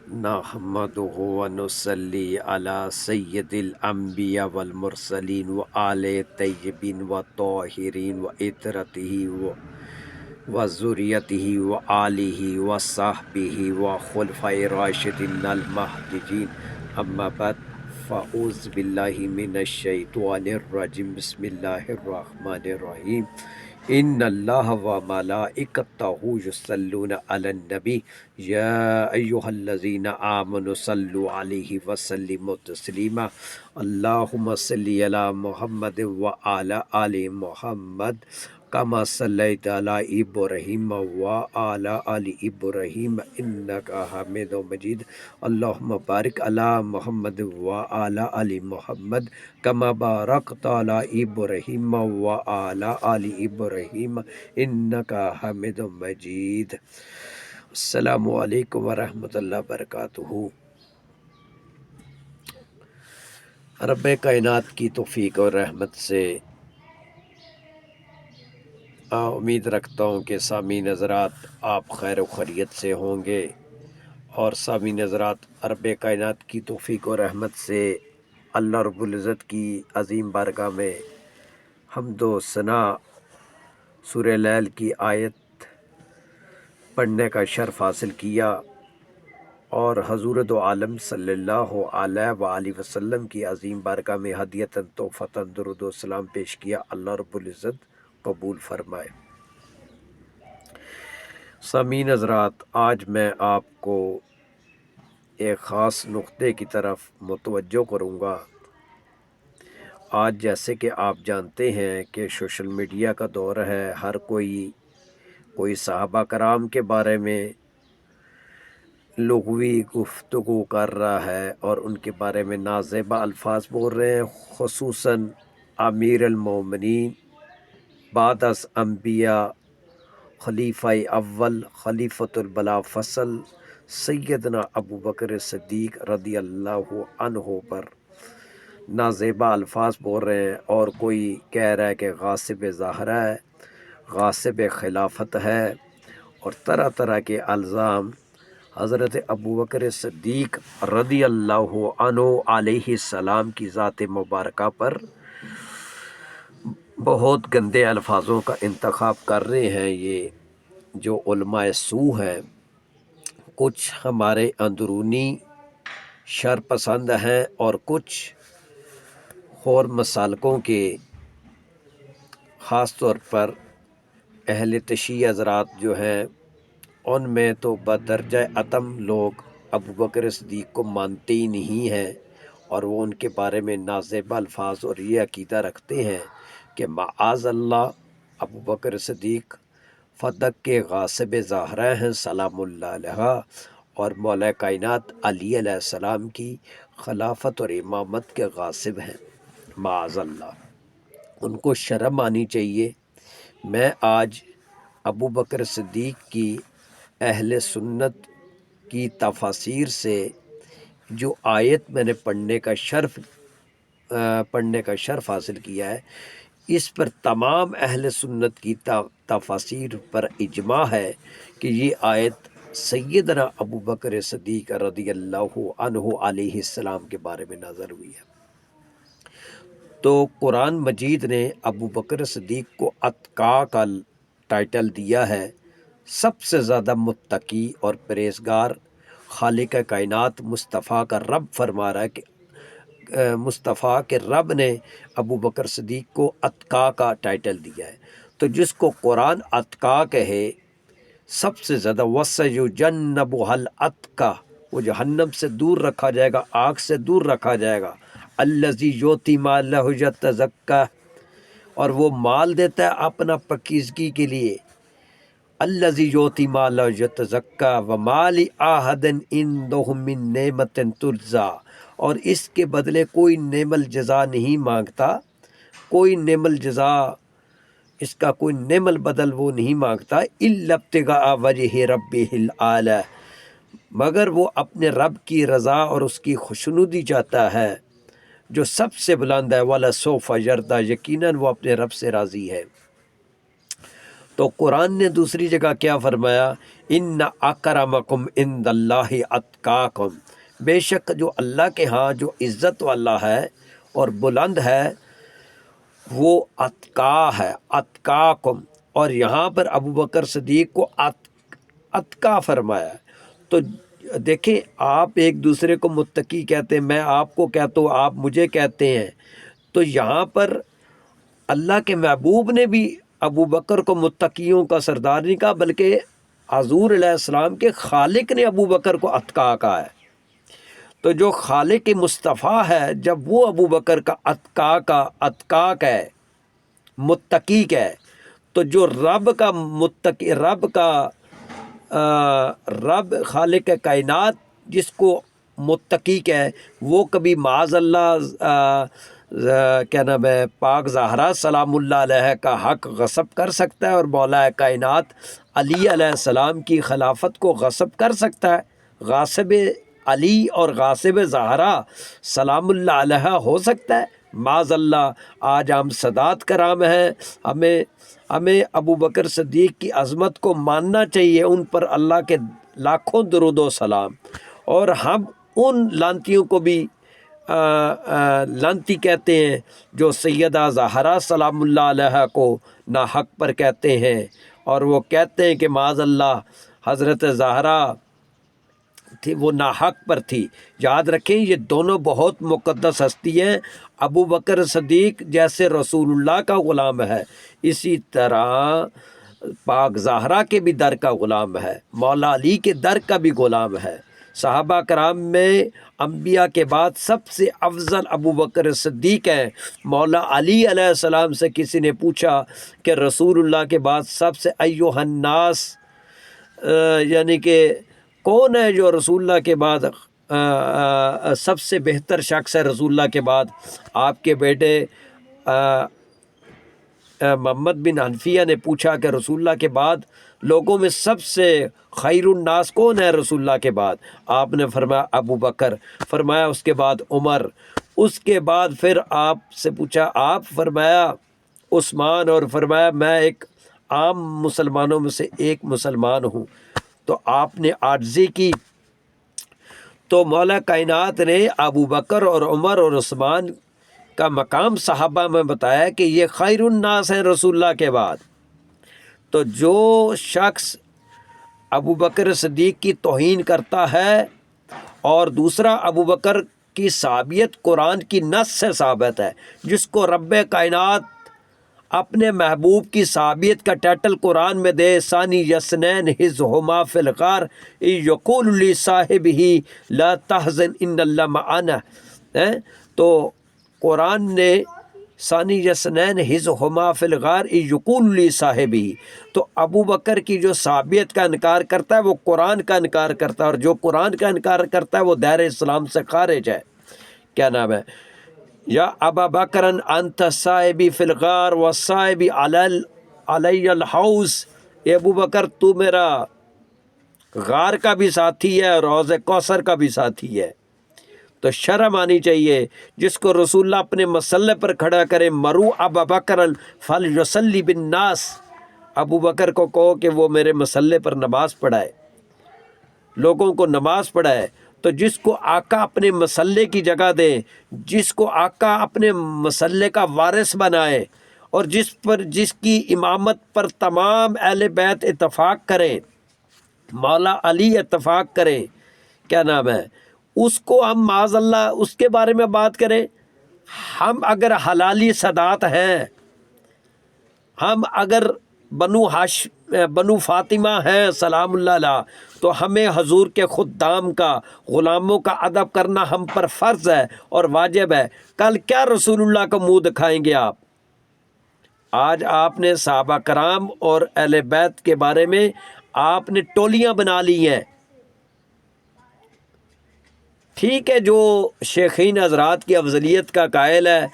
نحمدہ ونصلی علی سید الانبیاء والمرسلین و آل طیبین و طاہرین و اطرتہ و ذریتہ و آلہ و صحبہ و خلفۂ راشدین المہدیین اما بعد فاعوذ باللہ من الشیطان الرجیم بسم اللہ الرحمن الرحیم ان اللہ و ملائکتہ یصلون علی النبی یا ایہا الذین آمنوا صلوا علیہ وسلموا تسلیما اللہم صلی علی محمد و علی آل محمد کما صلیت علی ابراہیم و علی آل ابراہیم انکا حمید مجید اللہم بارک علی محمد و علی آل محمد کما بارکت علی ابراہیم و علی آل ابراہیم انکا حمید مجید۔ السلام علیکم ورحمۃ اللہ وبرکاتہ۔ رب کائنات کی توفیق اور رحمت سے امید رکھتا ہوں کہ سامعین حضرات آپ خیر و خیریت سے ہوں گے، اور سامعین حضرات رب کائنات کی توفیق و رحمت سے اللہ رب العزت کی عظیم بارگاہ میں حمد و ثنا سورہ لیل کی آیت پڑھنے کا شرف حاصل کیا، اور حضور دو عالم صلی اللہ علیہ وآلہ وسلم کی عظیم بارگاہ میں ہدیتاً تحفتاً درود و سلام پیش کیا۔ اللہ رب العزت قبول فرمائے۔ سامعین حضرات، آج میں آپ کو ایک خاص نقطے کی طرف متوجہ کروں گا۔ آج جیسے کہ آپ جانتے ہیں کہ سوشل میڈیا کا دور ہے، ہر کوئی صحابہ کرام کے بارے میں لغوی گفتگو کر رہا ہے اور ان کے بارے میں نازیبا الفاظ بول رہے ہیں، خصوصاً امیر المومنین بعد از انبیاء خلیفہ اول خلیفۃ البلا فصل سیدنا ابو بکر صدیق رضی اللہ عنہ پر نازیبا الفاظ بول رہے ہیں، اور کوئی کہہ رہا ہے کہ غاصب ظاہرہ ہے، غاصب خلافت ہے، اور طرح طرح کے الزام حضرت ابو بکر صدیق رضی اللہ عنہ علیہ السلام کی ذات مبارکہ پر بہت گندے الفاظوں کا انتخاب کر رہے ہیں۔ یہ جو علماء سو ہیں، کچھ ہمارے اندرونی شر پسند ہیں اور کچھ اور مسالکوں کے، خاص طور پر اہل تشیع حضرات جو ہیں، ان میں تو بدرجہ اتم لوگ ابو بکر صدیق کو مانتے ہی نہیں ہیں، اور وہ ان کے بارے میں نازیبا الفاظ اور یہ عقیدہ رکھتے ہیں کہ معاذ اللہ ابو بکر صدیق فدق کے غاصب ظاہرہ ہیں سلام اللہ علیہ، اور مولا کائنات علی علیہ السلام کی خلافت اور امامت کے غاصب ہیں، معاذ اللہ۔ ان کو شرم آنی چاہیے۔ میں آج ابو بکر صدیق کی اہل سنت کی تفاسیر سے جو آیت میں نے پڑھنے کا شرف حاصل کیا ہے، اس پر تمام اہل سنت کی تفاسیر پر اجماع ہے کہ یہ آیت سیدنا ابو بکر صدیق رضی اللہ عنہ علیہ السلام کے بارے میں نازل ہوئی ہے۔ تو قرآن مجید نے ابو بکر صدیق کو اتقا کا ٹائٹل دیا ہے، سب سے زیادہ متقی اور پرہیزگار۔ خالق کائنات مصطفیٰ کا رب فرما رہا ہے کہ مصطفیٰ کے رب نے ابو بکر صدیق کو اتقا کا ٹائٹل دیا ہے۔ تو جس کو قرآن اتقا کہے، سب سے زیادہ وَسَيُجَنَّبُهَا الْأَتْقَى، وہ جہنم سے دور رکھا جائے گا، آگ سے دور رکھا جائے گا، الَّذِي يُؤْتِي مَالَهُ يَتَزَكَّىٰ، اور وہ مال دیتا ہے اپنا پاکیزگی کے لیے، الَّذِي يُؤْتِي مَالَهُ يَتَزَكَّىٰ وَمَا لِأَحَدٍ عِندَهُ مِن نِعْمَةٍ تُجْزَىٰ، اور اس کے بدلے کوئی نعم الجزا نہیں مانگتا، کوئی نعم الجزا، اس کا کوئی نعم البدل وہ نہیں مانگتا، إِلَّا ابْتِغَاءَ وَجْهِ رَبِّهِ الْأَعْلَىٰ، مگر وہ اپنے رب کی رضا اور اس کی خوشنودی چاہتا ہے جو سب سے بلند ہے، وَلَسَوْفَ يَرْضَىٰ، یقیناً وہ اپنے رب سے راضی ہے۔ تو قرآن نے دوسری جگہ کیا فرمایا؟ ان اکرمکم عند اللہ اتقاکم، بے شک جو اللہ کے ہاں جو عزت والا ہے اور بلند ہے وہ اتقا ہے، اتقاکم، اور یہاں پر ابو بکر صدیق کو اتقا فرمایا ہے۔ تو دیکھیں، آپ ایک دوسرے کو متقی کہتے ہیں، میں آپ کو کہتا ہوں، آپ مجھے کہتے ہیں، تو یہاں پر اللہ کے محبوب نے بھی ابو بکر کو متقیوں کا سردار نہیں کہا، بلکہ حضور علیہ السلام کے خالق نے ابو بکر کو اتقا کہا ہے۔ تو جو خالق مصطفیٰ ہے، جب وہ ابو بکر کا اتقا ہے، متقی ہے، تو جو رب کا متقی، رب خالق کائنات جس کو متقی ہے، وہ کبھی معاذ اللہ کیا نام ہے پاک زہرا سلام اللہ علیہ کا حق غصب کر سکتا ہے، اور مولا کائنات علی علیہ السلام کی خلافت کو غصب کر سکتا ہے؟ غاصب علی اور غاصب زہرا سلام اللہ علیہ ہو سکتا ہے؟ معاذ اللہ۔ آج ہم سادات کرام ہیں، ہمیں ابو بکر صدیق کی عظمت کو ماننا چاہیے، ان پر اللہ کے لاکھوں درود و سلام، اور ہم ان لانتیوں کو بھی لانتی کہتے ہیں جو سیدہ زہرا سلام اللہ علیہ کو ناحق پر کہتے ہیں، اور وہ کہتے ہیں کہ معاذ اللہ حضرت زہرا تھی وہ ناحق پر تھی۔ یاد رکھیں، یہ دونوں بہت مقدس ہستی ہیں۔ ابو بکر صدیق جیسے رسول اللہ کا غلام ہے، اسی طرح پاک زہرا کے بھی در کا غلام ہے، مولا علی کے در کا بھی غلام ہے۔ صحابہ کرام میں انبیاء کے بعد سب سے افضل ابو بکر صدیق ہیں۔ مولا علی علیہ السلام سے کسی نے پوچھا کہ رسول اللہ کے بعد سب سے ایھا الناس، یعنی کہ کون ہے جو رسول اللہ کے بعد سب سے بہتر شخص ہے رسول اللہ کے بعد؟ آپ کے بیٹے محمد بن حنفیہ نے پوچھا کہ رسول اللہ کے بعد لوگوں میں سب سے خیر الناس کون ہے رسول اللہ کے بعد؟ آپ نے فرمایا ابو بکر، فرمایا اس کے بعد عمر، اس کے بعد پھر آپ سے پوچھا، آپ فرمایا عثمان، اور فرمایا میں ایک عام مسلمانوں میں سے ایک مسلمان ہوں۔ تو آپ نے عاجزی کی، تو مولا کائنات نے ابو بکر اور عمر اور عثمان کا مقام صحابہ میں بتایا کہ یہ خیر الناس ہیں رسول اللہ کے بعد۔ تو جو شخص ابو بکر صدیق کی توہین کرتا ہے، اور دوسرا ابو بکر کی صحابیت قرآن کی نص سے ثابت ہے، جس کو رب کائنات اپنے محبوب کی صحابیت کا ٹائٹل قرآن میں دے، ثانی یسنین اذ ہما فی الغار یقول لصاحبہ لا تحزن ان اللہ معنا، تو قرآن نے ثانی یسنین اذ ہما فی الغار یقول لصاحبہ، تو ابو بکر کی جو صحابیت کا انکار کرتا ہے وہ قرآن کا انکار کرتا ہے، اور جو قرآن کا انکار کرتا ہے وہ دائرہ اسلام سے خارج ہے۔ کیا نام ہے؟ یا ابا بکرن انت صاحبی فی الغار و صاحبی علی الحوض، اے ابو بکر تو میرا غار کا بھی ساتھی ہے اور حوض کوثر کا بھی ساتھی ہے۔ تو شرم آنی چاہیے، جس کو رسول اللہ اپنے مسلح پر کھڑا کرے، مرو ابا بکرن فلیصلی بالناس، ابو بکر کو کہو کہ وہ میرے مسلح پر نماز پڑھائے، لوگوں کو نماز پڑھائے۔ تو جس کو آقا اپنے مسلح کی جگہ دے، جس کو آقا اپنے مسلح کا وارث بنائے، اور جس کی امامت پر تمام اہل بیت اتفاق کریں، مولا علی اتفاق کریں، کیا نام ہے، اس کو ہم معاذ اللہ اس کے بارے میں بات کریں؟ ہم اگر حلالی سادات ہیں، ہم اگر بنو فاطمہ ہیں سلام اللہ علیہ، تو ہمیں حضور کے خدام کا، غلاموں کا ادب کرنا ہم پر فرض ہے اور واجب ہے۔ کل کیا رسول اللہ کو منہ دکھائیں گے آپ؟ آج آپ نے صحابہ کرام اور اہل بیت کے بارے میں آپ نے ٹولیاں بنا لی ہیں۔ ٹھیک ہے، جو شیخین حضرات کی افضلیت کا قائل ہے،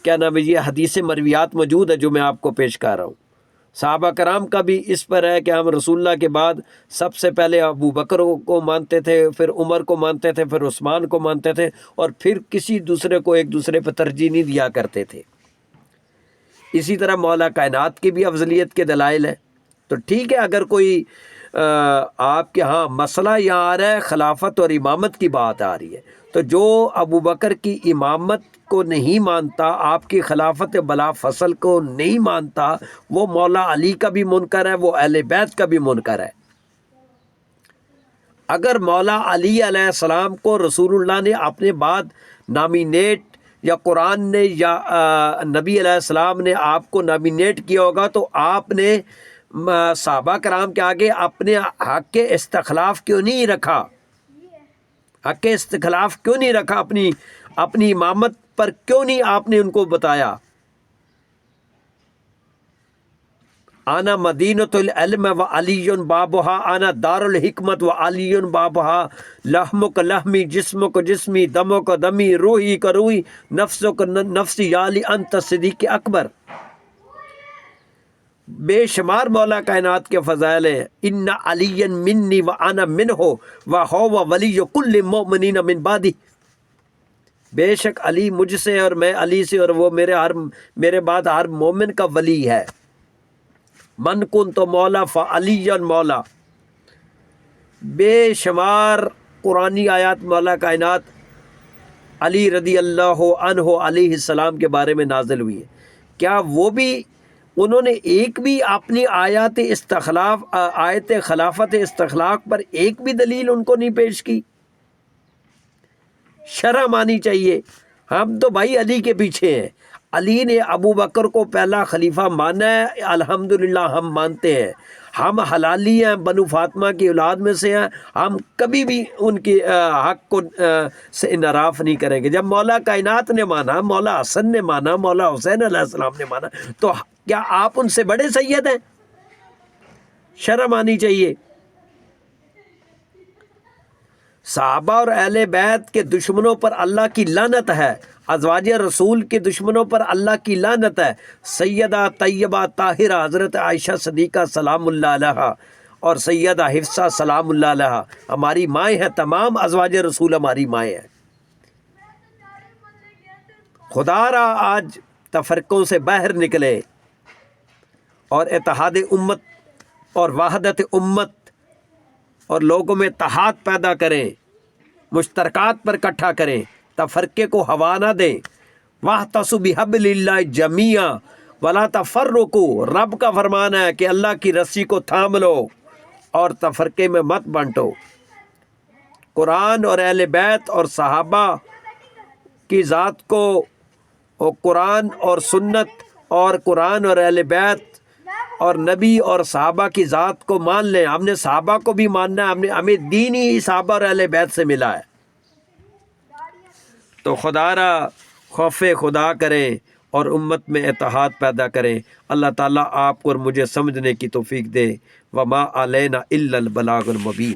کیا نام ہے، یہ حدیث مرویات موجود ہے جو میں آپ کو پیش کر رہا ہوں۔ صحابہ کرام کا بھی اس پر ہے کہ ہم رسول اللہ کے بعد سب سے پہلے ابو بکر کو مانتے تھے، پھر عمر کو مانتے تھے، پھر عثمان کو مانتے تھے، اور پھر کسی دوسرے کو ایک دوسرے پہ ترجیح نہیں دیا کرتے تھے۔ اسی طرح مولا کائنات کی بھی افضلیت کے دلائل ہیں۔ تو ٹھیک ہے، اگر کوئی آپ کے ہاں مسئلہ یہاں آ رہا ہے خلافت اور امامت کی بات آ رہی ہے، تو جو ابو بکر کی امامت کو نہیں مانتا، آپ کی خلافت بلا فصل کو نہیں مانتا، وہ مولا علی کا بھی منکر ہے، وہ اہل بیت کا بھی منکر ہے۔ اگر مولا علی علیہ السلام کو رسول اللہ نے اپنے بعد نامینیٹ، یا قرآن نے یا نبی علیہ السلام نے آپ کو نامینیٹ کیا ہوگا، تو آپ نے صحابہ کرام کے آگے اپنے حق کے استخلاف کیوں نہیں رکھا؟ حق کے استخلاف کیوں نہیں رکھا؟ اپنی امامت پر کیوں نہیں آپ نے ان کو بتایا؟ آنا مدینۃ العلم و علی بابہا، آنا دار الحکمت و علی بابہا، لحمک لحمی جسمک جسمی، دمک دمی، روحی کا روحی، نفسک نفسی، یا علی انت صدیق اکبر۔ بے شمار مولا کائنات کے فضائل ہیں۔ ان علی منی و انا منہ و ہو ولی کل مؤمنین من بعدی، بے شک علی مجھ سے اور میں علی سے، اور وہ میرے بعد ہر مومن کا ولی ہے۔ من کنت مولا فعلی مولا، بے شمار قرآنی آیات مولا کائنات علی رضی اللہ عنہ علیہ السلام کے بارے میں نازل ہوئی ہیں۔ کیا وہ بھی، انہوں نے ایک بھی اپنی آیت خلافت استخلاف پر ایک بھی دلیل ان کو نہیں پیش کی؟ شرم آنی چاہیے۔ ہم تو بھائی علی کے پیچھے ہیں، علی نے ابو بکر کو پہلا خلیفہ مانا ہے، الحمدللہ ہم مانتے ہیں، ہم حلالی ہیں، بنو فاطمہ کی اولاد میں سے ہیں، ہم کبھی بھی ان کی حق کو سے انحراف نہیں کریں گے۔ جب مولا کائنات نے مانا، مولا حسن نے مانا، مولا حسین علیہ السلام نے مانا، تو کیا آپ ان سے بڑے سید ہیں؟ شرم آنی چاہیے۔ صحابہ اور اہل بیت کے دشمنوں پر اللہ کی لعنت ہے، ازواج رسول کے دشمنوں پر اللہ کی لعنت ہے۔ سیدہ طیبہ طاہرہ حضرت عائشہ صدیقہ سلام اللہ علیہا اور سیدہ حفصہ سلام اللہ علیہا ہماری مائیں ہیں، تمام ازواج رسول ہماری مائیں ہیں۔ خدا را آج تفرقوں سے باہر نکلے اور اتحاد امت اور وحدت امت اور لوگوں میں اتحاد پیدا کریں، مشترکات پر اکٹھا کریں، تفرقے کو ہوا نہ دیں۔ وَاعْتَصِمُوا بِحَبْلِ اللَّهِ جَمِيعًا وَلَا تَفَرَّقُوا، رب کا فرمان ہے کہ اللہ کی رسی کو تھام لو اور تفرقے میں مت بانٹو۔ قرآن اور اہل بیت اور صحابہ کی ذات کو، اور قرآن اور سنت اور قرآن اور اہل بیت اور نبی اور صحابہ کی ذات کو مان لیں۔ ہم نے صحابہ کو بھی ماننا ہے، ہمیں دین ہی صحابہ اور اہل بیت سے ملا ہے۔ تو خدا را خوف خدا کریں اور امت میں اتحاد پیدا کریں۔ اللہ تعالیٰ آپ کو اور مجھے سمجھنے کی توفیق دے۔ وما علینا الا البلاغ المبین۔